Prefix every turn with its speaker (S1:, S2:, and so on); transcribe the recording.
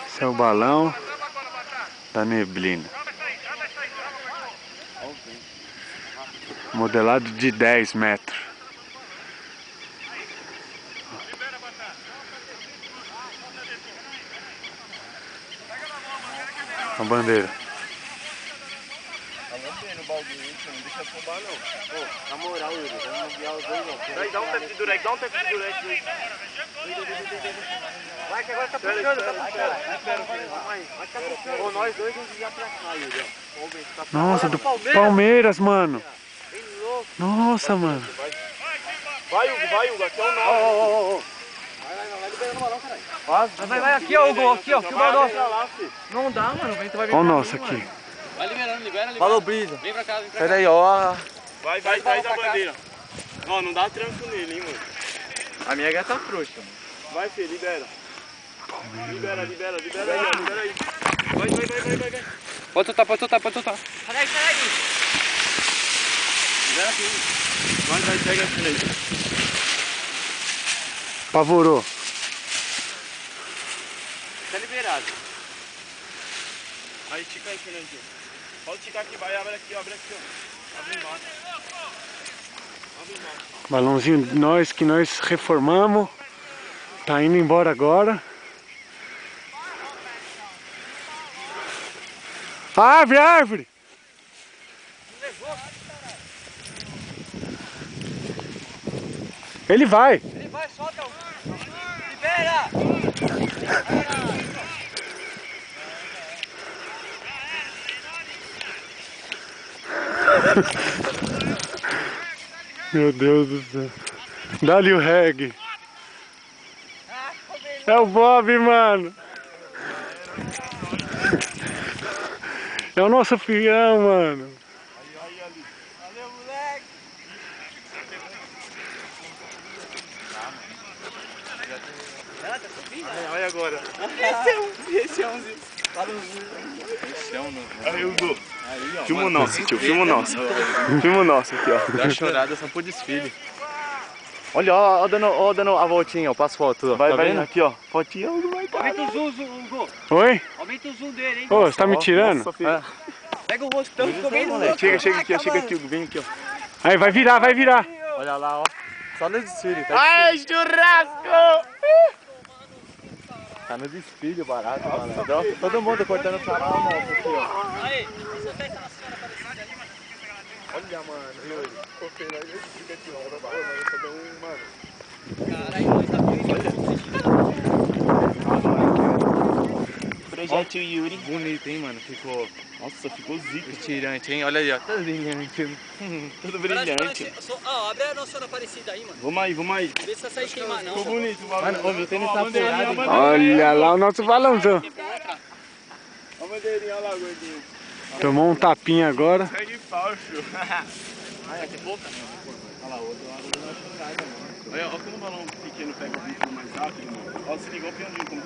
S1: Esse é o balão da neblina. Modelado de 10 metros. A bandeira.
S2: Deixa afundar não. Pô, na moral, Yuri, vamos guiar os dois não. Dá um tempo de durex, dá um tempo de durex aí. Vai que agora tá puxando, tá puxando. Vai que tá puxando. Ô, nós dois vamos guiar pra cá, Yuri. Vamos ver se tá puxando.
S1: Nossa, do Palmeiras, mano. Nossa, mano.
S2: Vai, Hugo, aqui é o nosso. Vai liberando o balão, caralho.
S3: Vai, aqui, ó, Hugo, aqui, ó, filma nosso. Não dá, mano, tu vai vir.
S1: Olha o nosso aqui.
S3: Vai liberando, libera.
S2: Falou, Brisa.
S3: Vem pra cá, vem pra cá.
S2: Pera aí, ó.
S4: Vai da bandeira. Ó, não dá tranco nele, hein, mano.
S2: A minha gata tá frouxa, mano.
S4: Vai, Fê, libera. Libera aí, ó, libera aí. Vai.
S3: Pode soltar.
S2: Sai aí.
S4: Libera aqui. Vai, pega aqui aí.
S1: Apavorou.
S2: Tá liberado.
S4: Aí, estica aí, Fernandinho. Pode esticar aqui, vai, abre aqui, ó. Abre embaixo.
S1: Balãozinho que nós reformamos. Tá indo embora agora. Árvore! Ele vai,
S3: Solta. Libera.
S1: Meu Deus do céu. Dá-lhe o reggae. É o Bob, mano. É o nosso fião, mano.
S3: Valeu, moleque.
S4: Olha agora.
S3: Esse é um.
S4: Aí, Hugo. Filma o nosso, tio. Filma o nosso aqui, ó.
S2: Dá uma chorada só pro desfile. Olha, ó, dando a voltinha, ó, passa foto.
S4: Vai,
S2: tá vendo?
S4: aqui, ó. Fotinha, Hugo, vai, cara.
S3: Aumenta o zoom, Hugo.
S1: Oi?
S3: Aumenta o zoom dele, hein?
S1: Ô, você tá me tirando?
S4: Nossa, filho.
S3: Pega o rostão, comendo o louco.
S4: Chega aqui, Hugo. Vem aqui, ó.
S1: Aí, vai virar.
S2: Olha lá, ó. Só no desfile, tá?
S4: Ai, churrasco!
S2: Tá no desfile barato, mano. Todo mundo cortando o canal nosso aqui, ó.
S3: Aí, você tem aquela cena parecida ali, mano?
S2: Olha, mano, Yuri.
S3: Caralho, nós tá
S4: Projeto Yuri.
S2: Bonito, hein, mano. Ficou
S4: Nossa, ficou zica.
S2: tirante, hein? Olha aí, ó. Todo brilhante.
S4: Tudo brilhante.
S3: Abre a nossa cena parecida aí, mano.
S4: Vamos aí.
S3: Vê se essa aí queimar, não.
S4: Ficou bonito o bagulho.
S2: Mano, ô, meu tênis tá furado.
S1: Olha lá o nosso balãozão.
S4: Olha a bandeirinha lá, gordinho.
S1: Tomou um tapinha agora.
S4: Segue falso.
S2: Ai, aqui pouca? Olha lá, outro lado da chocada, mano.
S4: Olha como o balão pequeno pega o ritmo mais rápido, mano. Ó, se ligou o pianinho como